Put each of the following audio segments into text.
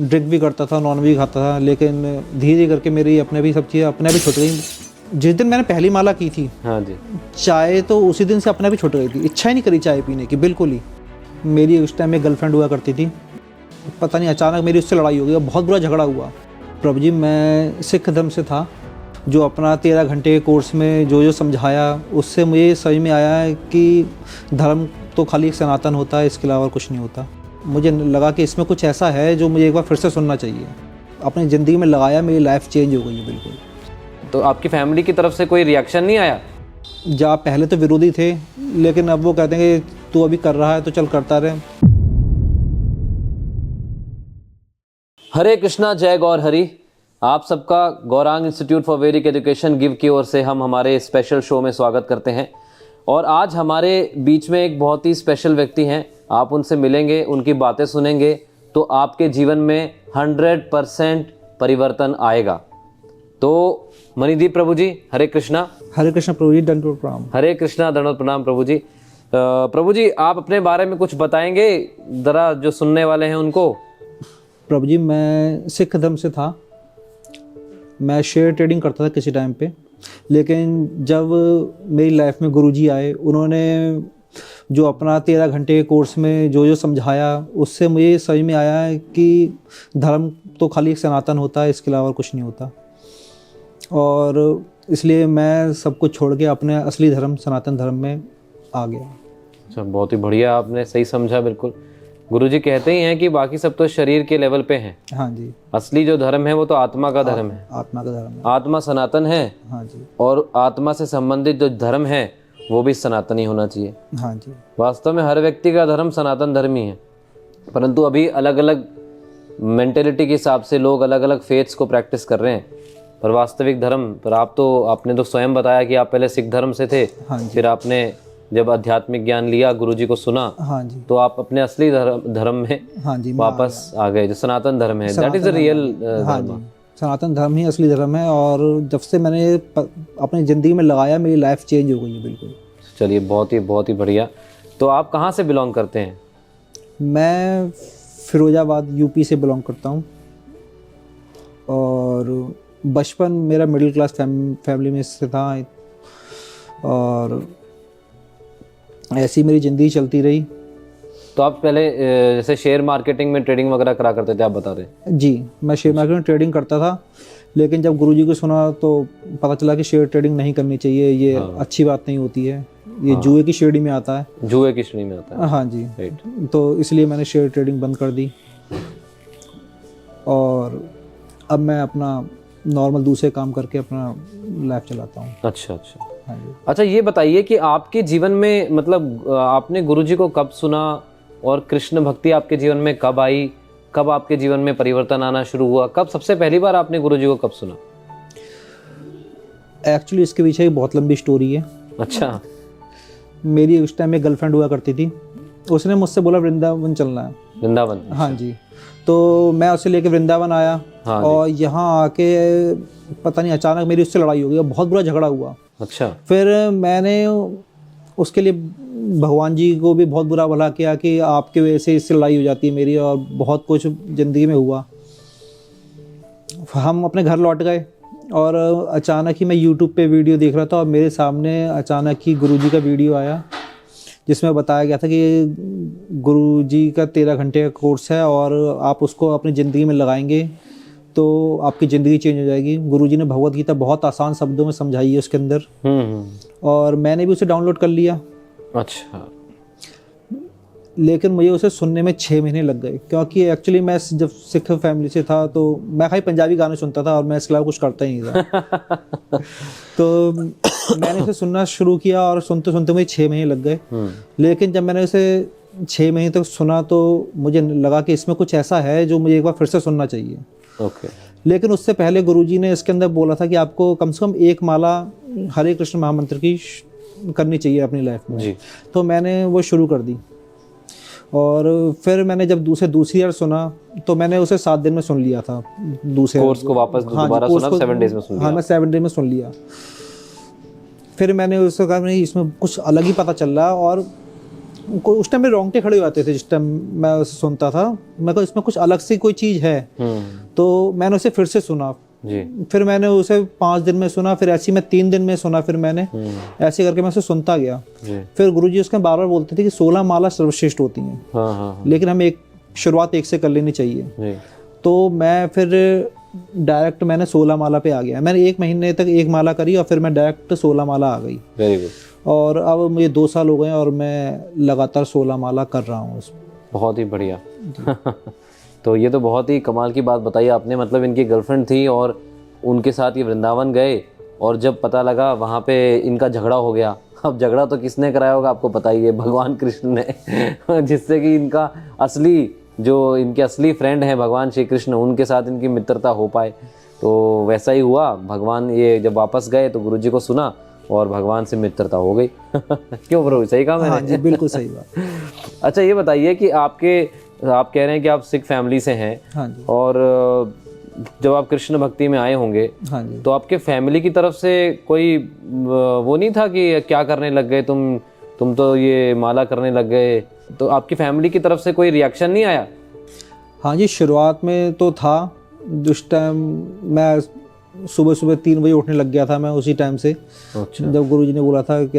Drink भी करता था, नॉन भी खाता था, लेकिन धीरे धीरे करके मेरी अपने भी सब चीज़ें अपने भी छूट गई। जिस दिन मैंने पहली माला की थी, हाँ जी, चाय तो उसी दिन से अपने भी छूट गई थी, इच्छा ही नहीं करी चाय पीने की बिल्कुल ही। मेरी उस टाइम में गर्लफ्रेंड हुआ करती थी, पता नहीं अचानक मेरी उससे लड़ाई हो गई, बहुत बुरा झगड़ा हुआ। प्रभु जी, मैं सिख धर्म से था, जो अपना 13 घंटे के कोर्स में जो जो समझाया उससे मुझे समझ में आया है कि धर्म तो खाली एक सनातन होता है, इसके अलावा कुछ नहीं होता। मुझे लगा कि इसमें कुछ ऐसा है जो मुझे एक बार फिर से सुनना चाहिए। अपनी ज़िंदगी में लगाया, मेरी लाइफ चेंज हो गई है बिल्कुल। तो आपकी फैमिली की तरफ से कोई रिएक्शन नहीं आया? जहाँ पहले तो विरोधी थे, लेकिन अब वो कहते हैं कि तू अभी कर रहा है तो चल करता रहे। हरे कृष्णा, जय गौर हरि। आप सबका गौरांग इंस्टीट्यूट फॉर वैदिक एजुकेशन गिव की ओर से हम हमारे स्पेशल शो में स्वागत करते हैं। और आज हमारे बीच में एक बहुत ही स्पेशल व्यक्ति हैं। आप उनसे मिलेंगे, उनकी बातें सुनेंगे तो आपके जीवन में 100% परिवर्तन आएगा। तो मणिदीप प्रभु जी, हरे कृष्णा। हरे कृष्ण प्रभु जी, दंडवत प्रणाम। हरे कृष्णा, दंडवत प्रणाम प्रभु जी। प्रभु जी, आप अपने बारे में कुछ बताएंगे ज़रा, जो सुनने वाले हैं उनको। प्रभु जी, मैं सिख धर्म से था। मैं शेयर ट्रेडिंग करता था किसी टाइम पे, लेकिन जब मेरी लाइफ में गुरुजी आए, उन्होंने जो अपना 13 घंटे के कोर्स में जो जो समझाया उससे मुझे समझ में आया है कि धर्म तो खाली एक सनातन होता है, इसके अलावा कुछ नहीं होता। और इसलिए मैं सब कुछ छोड़ के अपने असली धर्म सनातन धर्म में आ गया। अच्छा, बहुत ही बढ़िया, आपने सही समझा बिल्कुल। गुरुजी कहते ही हैं कि बाकी सब तो शरीर के लेवल पे हैं। हाँ जी। असली जो धर्म है वो तो आत्मा का धर्म है। आत्मा का धर्म है। आत्मा सनातन है। हाँ जी। और आत्मा से संबंधित जो धर्म है वो भी सनातनी होना चाहिए। हाँ जी। वास्तव में हर व्यक्ति का धर्म सनातन धर्म ही है, परंतु अभी अलग अलग मेंटेलिटी के हिसाब से लोग अलग अलग फेथ्स को प्रैक्टिस कर रहे हैं। पर वास्तविक धर्म पर आपने तो स्वयं बताया कि आप पहले सिख धर्म से थे। हाँ जी। फिर आपने जब आध्यात्मिक ज्ञान लिया, गुरुजी को सुना, हाँ जी, तो आप अपने असली धर्म में हाँ जी वापस आ गए, जो सनातन धर्म है। दैट इज द रियल हाँ धर्म। जी, सनातन धर्म ही असली धर्म है। और जब से मैंने अपनी ज़िंदगी में लगाया, मेरी लाइफ चेंज हो गई है बिल्कुल। चलिए, बहुत ही बढ़िया। तो आप कहाँ से बिलोंग करते हैं? मैं फिरोजाबाद यूपी से बिलोंग करता हूँ। और बचपन मेरा मिडिल क्लास फैमिली में से था, और ऐसी मेरी ज़िंदगी चलती रही। तो आप पहले जैसे शेयर मार्केटिंग में ट्रेडिंग वगैरह करा करते थे, आप बता रहे हैं? जी, मैं शेयर मार्केट में ट्रेडिंग करता था, लेकिन जब गुरुजी को सुना तो पता चला कि शेयर ट्रेडिंग नहीं करनी चाहिए, ये अच्छी बात नहीं होती है, ये जुए की श्रेणी में आता है। जुए की श्रेणी में आता है। हाँ जी। राइट। तो इसलिए मैंने शेयर ट्रेडिंग बंद कर दी, और अब मैं अपना नॉर्मल दूसरे काम करके अपना लाइफ चलाता हूँ। अच्छा अच्छा। हाँ जी। अच्छा, ये बताइए कि आपके जीवन में मतलब आपने गुरुजी को कब सुना, और कृष्ण भक्ति आपके जीवन में कब आई, कब आपके जीवन में परिवर्तन आना शुरू हुआ, कब सबसे पहली बार आपने गुरुजी को कब सुना? एक्चुअली इसके पीछे एक बहुत लंबी स्टोरी है। अच्छा। मेरी उस टाइम में गर्लफ्रेंड हुआ करती थी, उसने मुझसे बोला वृंदावन चलना है। वृंदावन? हाँ जी। तो मैं उसे लेके वृंदावन आया। हाँ और यहाँ आके पता नहीं अचानक मेरी उससे लड़ाई हो गई, बहुत बुरा झगड़ा हुआ। अच्छा। फिर मैंने उसके लिए भगवान जी को भी बहुत बुरा भला किया कि आपकी वजह से इससे लड़ाई हो जाती है मेरी, और बहुत कुछ ज़िंदगी में हुआ। हम अपने घर लौट गए, और अचानक ही मैं यूट्यूब पे वीडियो देख रहा था, और मेरे सामने अचानक ही गुरुजी का वीडियो आया, जिसमें बताया गया था कि गुरुजी का 13 घंटे का कोर्स है, और आप उसको अपनी ज़िंदगी में लगाएंगे तो आपकी ज़िंदगी चेंज हो जाएगी। गुरुजी ने भगवत गीता बहुत आसान शब्दों में समझाई है उसके अंदर। और मैंने भी उसे डाउनलोड कर लिया। अच्छा। लेकिन मुझे उसे सुनने में 6 महीने लग गए, क्योंकि एक्चुअली मैं जब सिख फैमिली से था तो मैं खाली पंजाबी गाने सुनता था, और मैं इसके अलावा कुछ करता ही नहीं था। तो मैंने इसे सुनना शुरू किया, और सुनते सुनते मुझे 6 महीने लग गए। लेकिन जब मैंने उसे 6 महीने तक सुना तो मुझे लगा कि इसमें कुछ ऐसा है जो मुझे एक बार फिर से सुनना चाहिए। ओके। लेकिन उससे पहले गुरुजी ने इसके अंदर बोला था कि आपको कम से कम एक माला हरे कृष्ण महामंत्र की करनी चाहिए अपनी लाइफ में जी। तो मैंने वो शुरू कर दी। और फिर मैंने जब दूसरी बार सुना तो मैंने उसे 7 दिन में सुन लिया था। दूसरे कोर्स को वापस दोबारा सुना, 7 डेज में सुन लिया? हाँ, मैं 7 डेज में सुन लिया। फिर मैंने उसको कहा नहीं, इसमें कुछ अलग ही पता चल रहा है, और उस टाइम में रोंगटे खड़े हो जाते थे जिस टाइम मैं उसे सुनता था। मैं कहा इसमें कुछ अलग सी कोई चीज़ है। तो मैंने उसे फिर से सुना जी। फिर मैंने उसे 5 दिन में सुना, फिर ऐसे मैं 3 दिन में सुना, फिर मैंने ऐसे करके मैं उसे सुनता गया। फिर गुरुजी उसके बार बार बोलते थे कि 16 माला सर्वश्रेष्ठ होती हैं। हाँ। लेकिन हमें एक शुरुआत एक से कर लेनी चाहिए। तो मैं फिर डायरेक्ट मैंने 16 माला पे आ गया। मैंने 1 महीने तक 1 माला करी और फिर मैं डायरेक्ट 16 माला आ गई। Very good. और अब मुझे 2 साल हो गए और मैं लगातार 16 माला कर रहा हूँ। बहुत ही बढ़िया। तो ये तो बहुत ही कमाल की बात बताई आपने। मतलब इनकी गर्लफ्रेंड थी और उनके साथ ये वृंदावन गए और जब पता लगा वहाँ पे इनका झगड़ा हो गया। अब झगड़ा तो किसने कराया होगा आपको पता ही है, भगवान कृष्ण ने जिससे कि इनका असली जो इनके असली फ्रेंड हैं भगवान श्री कृष्ण, उनके साथ इनकी मित्रता हो पाए। तो वैसा ही हुआ। भगवान ये जब वापस गए तो गुरुजी को सुना और भगवान से मित्रता हो गई। क्यों ब्रो, सही कहा मैंने? हाँ जी, बिल्कुल सही बात। अच्छा ये बताइए कि आप कह रहे हैं कि आप सिख फैमिली से हैं। हाँ जी। और जब आप कृष्ण भक्ति में आए होंगे, हाँ जी, तो आपके फैमिली की तरफ से कोई वो नहीं था कि क्या करने लग गए तुम तो ये माला करने लग गए? तो आपकी फैमिली की तरफ से कोई रिएक्शन नहीं आया? हाँ जी, शुरुआत में तो था। जिस टाइम मैं सुबह सुबह 3 बजे उठने लग गया था, मैं उसी टाइम से। अच्छा। जब गुरुजी ने बोला था कि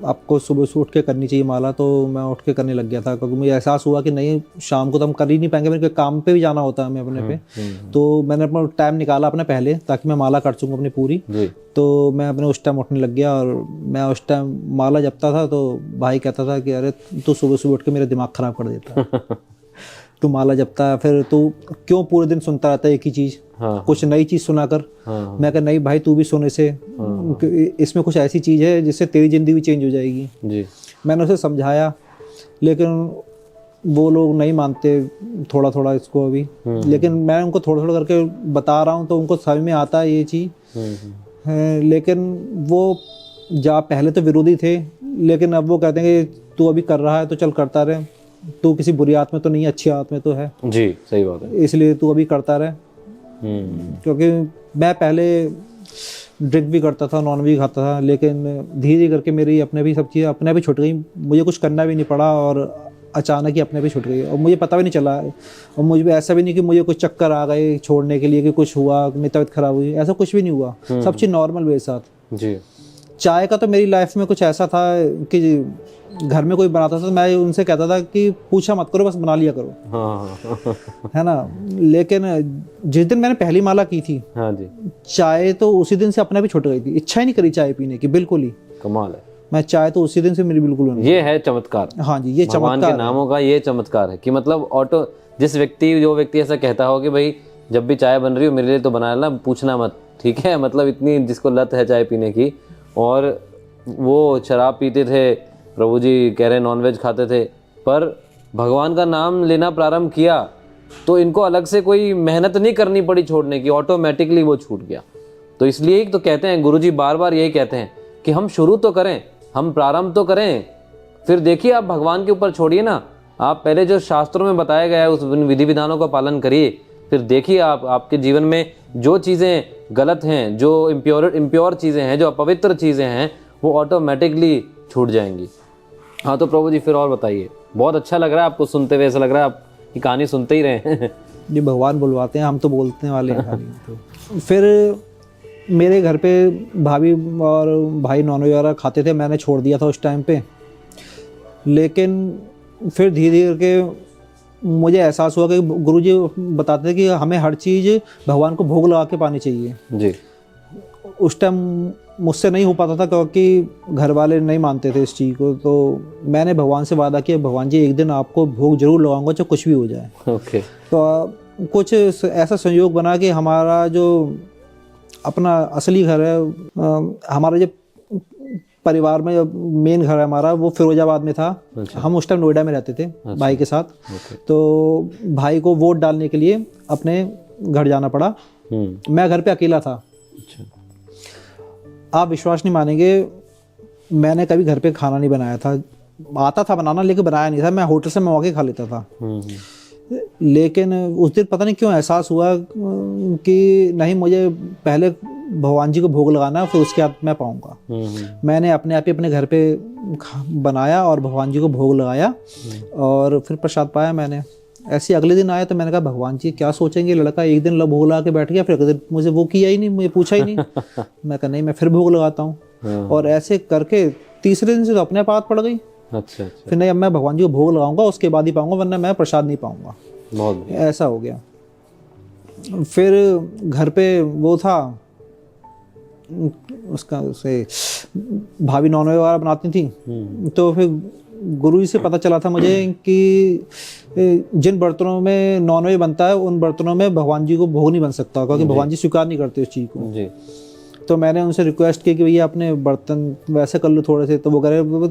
आपको सुबह से उठ के करनी चाहिए माला, तो मैं उठ के करने लग गया था। क्योंकि मुझे एहसास हुआ कि नहीं, शाम को तो हम कर ही नहीं पाएंगे, मेरे को काम पे भी जाना होता है हमें अपने पे। तो मैंने अपना टाइम निकाला अपने पहले, ताकि मैं माला कर सकूँ अपनी पूरी। तो मैं अपने उस टाइम उठने लग गया और मैं उस टाइम माला जपता था। तो भाई कहता था कि अरे तू सुबह सुबह उठ के मेरा दिमाग ख़राब कर देता तू माला जपता है, फिर तू क्यों पूरे दिन सुनता रहता है एक ही चीज़? हाँ। कुछ नई चीज़ सुना कर। मैं कहा नहीं भाई, तू भी सुन इसे। इसमें कुछ ऐसी चीज़ है जिससे तेरी ज़िंदगी भी चेंज हो जाएगी जी। मैंने उसे समझाया, लेकिन वो लोग नहीं मानते थोड़ा थोड़ा इसको अभी। लेकिन मैं उनको थोड़ा थोड़ा करके बता रहा हूँ, तो उनको समझ में आता है ये चीज़। लेकिन वो पहले तो विरोधी थे, लेकिन अब वो कहते हैं कि तू अभी कर रहा है तो चल करता रहे, तू किसी बुरी आदत में तो नहीं, अच्छी आदत में तो है। जी सही बात है, इसलिए तू अभी करता रहे। क्योंकि मैं पहले ड्रिंक भी करता था, नॉन भी खाता था, लेकिन धीरे धीरे करके मेरी अपने भी सब चीज़ें अपने भी छूट गई। मुझे कुछ करना भी नहीं पड़ा और अचानक ही अपने भी छूट गई और मुझे पता भी नहीं चला। और मुझे भी ऐसा भी नहीं कि मुझे कुछ चक्कर आ गए छोड़ने के लिए, कि कुछ हुआ, मेरी तबीयत खराब हुई, ऐसा कुछ भी नहीं हुआ। सब चीज़ नॉर्मल मेरे साथ जी। चाय का तो मेरी लाइफ में कुछ ऐसा था कि घर में कोई बनाता था तो मैं उनसे कहता था कि पूछा मत करो, बस बना लिया करो। हाँ। है ना। लेकिन जिस दिन मैंने पहली माला की थी, हाँ जी, चाय तो उसी दिन से अपने भी छूट गई थी। इच्छा ही नहीं करी चाय पीने की, बिल्कुल ही। कमाल है। मैं चाय तो उसी दिन से मेरी बिल्कुल नहीं। ये है चमत्कार। हाँ जी, ये भगवान के नामों का ये चमत्कार है कि मतलब ऑटो जो व्यक्ति ऐसा कहता हो कि भाई जब भी चाय बन रही हो मेरे लिए तो बना लेना, पूछना मत, ठीक है। मतलब इतनी जिसको लत है चाय पीने की, और वो शराब पीते थे, प्रभु जी कह रहे नॉनवेज खाते थे, पर भगवान का नाम लेना प्रारंभ किया तो इनको अलग से कोई मेहनत नहीं करनी पड़ी छोड़ने की, ऑटोमेटिकली वो छूट गया। तो इसलिए तो कहते हैं, गुरुजी बार बार यही कहते हैं कि हम शुरू तो करें, हम प्रारंभ तो करें, फिर देखिए आप भगवान के ऊपर छोड़िए ना। आप पहले जो शास्त्रों में बताया गया है उस विधि विधानों का पालन करिए, फिर देखिए आपके जीवन में जो चीज़ें गलत हैं, जो इम्प्योर चीज़ें हैं, जो अपवित्र चीज़ें हैं, वो ऑटोमेटिकली छूट जाएंगी। हाँ तो प्रभु जी फिर और बताइए। बहुत अच्छा लग रहा है आपको सुनते हुए, ऐसा लग रहा है आप ये कहानी सुनते ही रहे। जी भगवान बुलवाते हैं, हम तो बोलने वाले हैं। तो फिर मेरे घर पे भाभी और भाई नॉनवेज वगैरह खाते थे, मैंने छोड़ दिया था उस टाइम पे। लेकिन फिर धीरे धीरे करके मुझे एहसास हुआ कि गुरुजी बताते थे कि हमें हर चीज़ भगवान को भोग लगा के पानी चाहिए जी। उस टाइम मुझसे नहीं हो पाता था क्योंकि घर वाले नहीं मानते थे इस चीज़ को। तो मैंने भगवान से वादा किया, भगवान जी एक दिन आपको भोग जरूर लगाऊंगा चाहे कुछ भी हो जाए। ओके। तो कुछ ऐसा संयोग बना कि हमारा जो अपना असली घर है, हमारा जो परिवार में जो मेन घर है हमारा, वो फिरोजाबाद में था। अच्छा। हम उस टाइम नोएडा में रहते थे। अच्छा। भाई के साथ। तो भाई को वोट डालने के लिए अपने घर जाना पड़ा। मैं घर पे अकेला था। अच्छा। आप विश्वास नहीं मानेंगे, मैंने कभी घर पे खाना नहीं बनाया था। आता था बनाना लेकिन बनाया नहीं था। मैं होटल से मंगवा के खा लेता था। लेकिन उस दिन पता नहीं क्यों एहसास हुआ कि नहीं, मुझे पहले भगवान जी को भोग लगाना है, फिर उसके बाद मैं पाऊँगा। मैंने अपने आप ही अपने घर पे बनाया और भगवान जी को भोग लगाया और फिर प्रसाद पाया मैंने। ऐसे अगले दिन आया तो मैंने कहा भगवान जी क्या सोचेंगे, लड़का एक दिन भोग लगा के बैठ गया, फिर अगले दिन मुझे वो किया ही नहीं, मुझे पूछा ही नहीं। मैं कहा नहीं, मैं फिर भोग लगाता हूँ। और ऐसे करके तीसरे दिन से तो अपने आप आदत पड़ गई। अच्छा। फिर नहीं, अब मैं भगवान जी को भोग लगाऊंगा, उसके बाद ही पाऊंगा, वरना मैं प्रसाद नहीं पाऊंगा। बहुत बढ़िया। ऐसा हो गया। फिर घर पे वो था उसका से भाभी नॉनवेज वगैरह बनाती थी, तो फिर गुरु जी से पता चला था मुझे कि जिन बर्तनों में नॉनवेज बनता है उन बर्तनों में भगवान जी को भोग नहीं बन सकता, क्योंकि भगवान जी स्वीकार नहीं करते उस चीज़ को जी। तो मैंने उनसे रिक्वेस्ट की कि भैया अपने बर्तन वैसे कर लो थोड़े से, तो वो कह रहे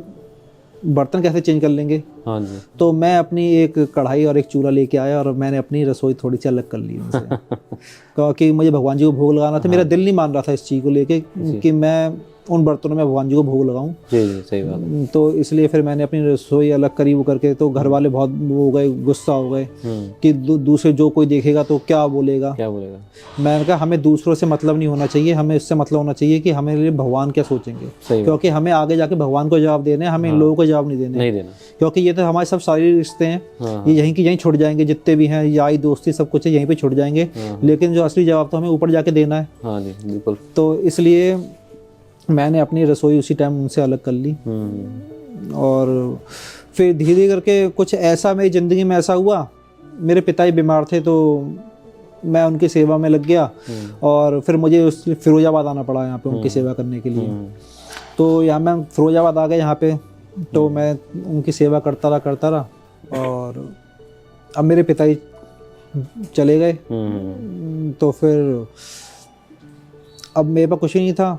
बर्तन कैसे चेंज कर लेंगे। हाँ जी। तो मैं अपनी एक कढ़ाई और एक चूल्हा लेके आया और मैंने अपनी रसोई थोड़ी सी अलग कर ली उनसे। क्योंकि मुझे भगवान जी को भोग लगाना था। मेरा दिल नहीं मान रहा था इस चीज़ को लेके कि मैं उन बर्तनों में भगवान जी को भोग लगाऊं। जी जी, सही बात। तो इसलिए फिर मैंने अपनी रसोई अलग करी वो करके। तो घर वाले बहुत वो हो गए, गुस्सा हो गए कि दूसरे जो कोई देखेगा तो क्या बोलेगा। मैंने कहा हमें दूसरों से मतलब नहीं होना चाहिए, हमें इससे मतलब होना चाहिए कि हमें लिए भगवान क्या सोचेंगे, क्योंकि हमें आगे जाके भगवान को जवाब देने, हमें इन लोगों को जवाब नहीं देना, क्योंकि ये तो हमारे सब शारीरिक रिश्ते हैं, ये यहीं की यहीं छुट जाएंगे, जितने भी हैं यारी दोस्ती सब कुछ है यहीं पे छुट जाएंगे, लेकिन जो असली जवाब तो हमें ऊपर जाके देना है। हाँ जी बिल्कुल। तो इसलिए मैंने अपनी रसोई उसी टाइम उनसे अलग कर ली। और फिर धीरे धीरे करके कुछ ऐसा मेरी ज़िंदगी में ऐसा हुआ, मेरे पिताजी बीमार थे तो मैं उनकी सेवा में लग गया और फिर मुझे उस फिरोजाबाद आना पड़ा यहाँ पे उनकी सेवा करने के लिए। तो यहाँ मैं फिरोजाबाद आ गया यहाँ पे, तो मैं उनकी सेवा करता रहा और अब मेरे पिताजी चले गए। तो फिर अब मेरे पास कुछ ही नहीं था।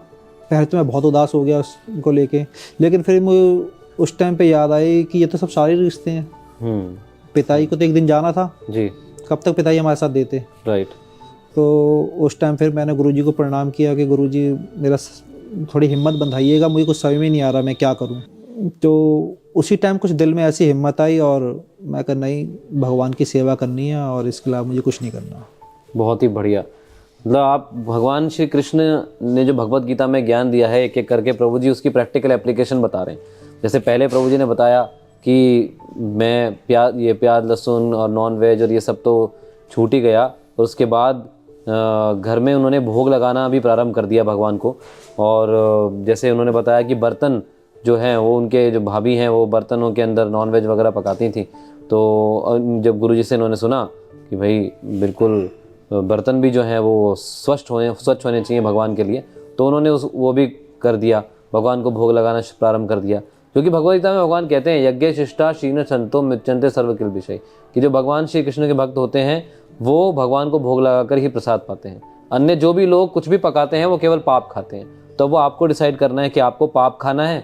पहले तो मैं बहुत उदास हो गया उसको लेके, लेकिन फिर मुझे उस टाइम पे याद आई कि ये तो सब शारीरिक रिश्ते हैं। पिताजी को तो एक दिन जाना था जी, कब तक पिताजी हमारे साथ देते। राइट। तो उस टाइम फिर मैंने गुरुजी को प्रणाम किया कि गुरुजी मेरा थोड़ी हिम्मत बंधाइएगा, मुझे कुछ समझ में नहीं आ रहा मैं क्या करूं। तो उसी टाइम कुछ दिल में ऐसी हिम्मत आई और मैं कहा नहीं, भगवान की सेवा करनी है और इसके अलावा मुझे कुछ नहीं करना। बहुत ही बढ़िया। मतलब आप भगवान श्री कृष्ण ने जो भगवत गीता में ज्ञान दिया है एक एक करके प्रभु जी उसकी प्रैक्टिकल एप्लीकेशन बता रहे हैं। जैसे पहले प्रभु जी ने बताया कि मैं प्याज लहसुन और नॉन वेज और ये सब तो छूट ही गया, और उसके बाद घर में उन्होंने भोग लगाना भी प्रारंभ कर दिया भगवान को। और जैसे उन्होंने बताया कि बर्तन जो हैं वो उनके जो भाभी हैं वो बर्तनों के अंदर नॉन वेज वगैरह पकाती थी। तो जब गुरुजी से उन्होंने सुना कि भाई बिल्कुल बर्तन भी जो हैं वो स्वच्छ होने चाहिए भगवान के लिए, तो उन्होंने वो भी कर दिया, भगवान को भोग लगाना प्रारंभ कर दिया। क्योंकि भगवद गीता में भगवान कहते हैं यज्ञ शिष्टा शीन संतो मिच्यन्ते सर्वकिल विषय, कि जो भगवान श्री कृष्ण के भक्त होते हैं वो भगवान को भोग लगाकर ही प्रसाद पाते हैं। अन्य जो भी लोग कुछ भी पकाते हैं वो केवल पाप खाते हैं। तो वो आपको डिसाइड करना है कि आपको पाप खाना है,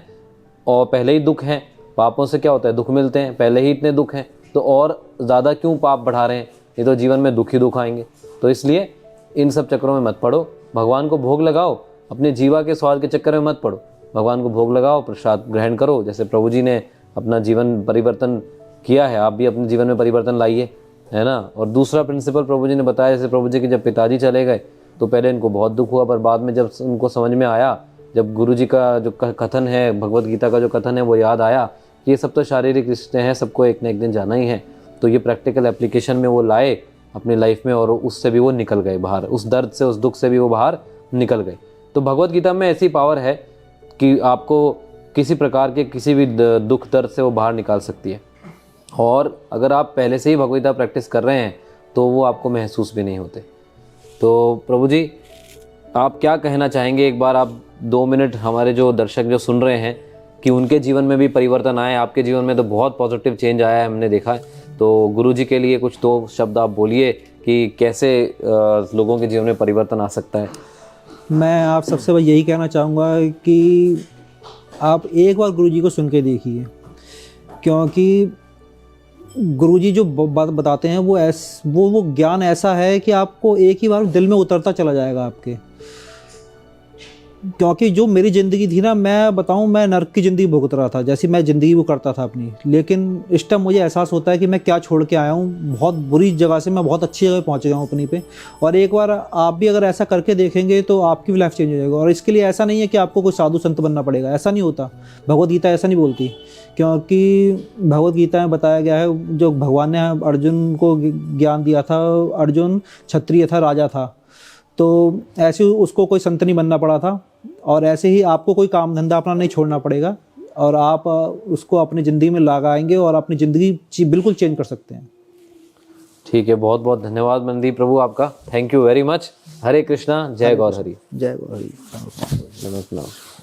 और पहले ही दुख हैं, पापों से क्या होता है दुख मिलते हैं, पहले ही इतने दुख हैं तो और ज़्यादा क्यों पाप बढ़ा रहे हैं, ये तो जीवन में दुख ही दुख आएंगे। तो इसलिए इन सब चक्करों में मत पड़ो, भगवान को भोग लगाओ, अपने जीवा के स्वाद के चक्कर में मत पड़ो, भगवान को भोग लगाओ, प्रसाद ग्रहण करो। जैसे प्रभु जी ने अपना जीवन परिवर्तन किया है, आप भी अपने जीवन में परिवर्तन लाइए, है ना। और दूसरा प्रिंसिपल प्रभु जी ने बताया, जैसे प्रभु जी के जब पिताजी चले गए तो पहले इनको बहुत दुख हुआ, पर बाद में जब उनको समझ में आया, जब गुरु जी का जो कथन है, भगवद गीता का जो कथन है वो याद आया कि ये सब तो शारीरिक रिश्ते हैं, सबको एक न एक दिन जाना ही है, तो ये प्रैक्टिकल एप्लीकेशन में वो लाए अपनी लाइफ में और उससे भी वो निकल गए बाहर, उस दर्द से उस दुख से भी वो बाहर निकल गए। तो भगवद गीता में ऐसी पावर है कि आपको किसी प्रकार के किसी भी दुख दर्द से वो बाहर निकाल सकती है। और अगर आप पहले से ही भगवद गीता प्रैक्टिस कर रहे हैं तो वो आपको महसूस भी नहीं होते। तो प्रभु जी आप क्या कहना चाहेंगे, एक बार आप 2 मिनट हमारे जो दर्शक जो सुन रहे हैं कि उनके जीवन में भी परिवर्तन आए, आपके जीवन में तो बहुत पॉजिटिव चेंज आया है हमने देखा है, तो गुरु जी के लिए कुछ 2 शब्द आप बोलिए कि कैसे लोगों के जीवन में परिवर्तन आ सकता है। मैं आप सबसे बस यही कहना चाहूँगा कि आप एक बार गुरु जी को सुन के देखिए, क्योंकि गुरु जी जो बात बताते हैं वो ज्ञान ऐसा है कि आपको एक ही बार दिल में उतरता चला जाएगा आपके। क्योंकि जो मेरी ज़िंदगी थी ना, मैं बताऊं, मैं नर्क की ज़िंदगी भुगत रहा था, जैसी मैं ज़िंदगी वो करता था अपनी। लेकिन इस टाइम मुझे एहसास होता है कि मैं क्या छोड़ के आया हूँ। बहुत बुरी जगह से मैं बहुत अच्छी जगह पहुँच गया हूँ अपनी पे। और एक बार आप भी अगर ऐसा करके देखेंगे तो आपकी भी लाइफ चेंज हो जाएगी। और इसके लिए ऐसा नहीं है कि आपको कोई साधु संत बनना पड़ेगा, ऐसा नहीं होता। भगवद गीता ऐसा नहीं बोलती, क्योंकि भगवद गीता में बताया गया है, जो भगवान ने अर्जुन को ज्ञान दिया था, अर्जुन क्षत्रिय था, राजा था, तो ऐसे उसको कोई संत नहीं बनना पड़ा था। और ऐसे ही आपको कोई काम धंधा अपना नहीं छोड़ना पड़ेगा, और आप उसको अपनी ज़िंदगी में लगाएंगे और अपनी ज़िंदगी बिल्कुल चेंज कर सकते हैं। ठीक है, बहुत बहुत धन्यवाद मनदीप प्रभु आपका, थैंक यू वेरी मच। हरे कृष्णा, जय गौर हरि। जय गौर हरि। नमस्कार।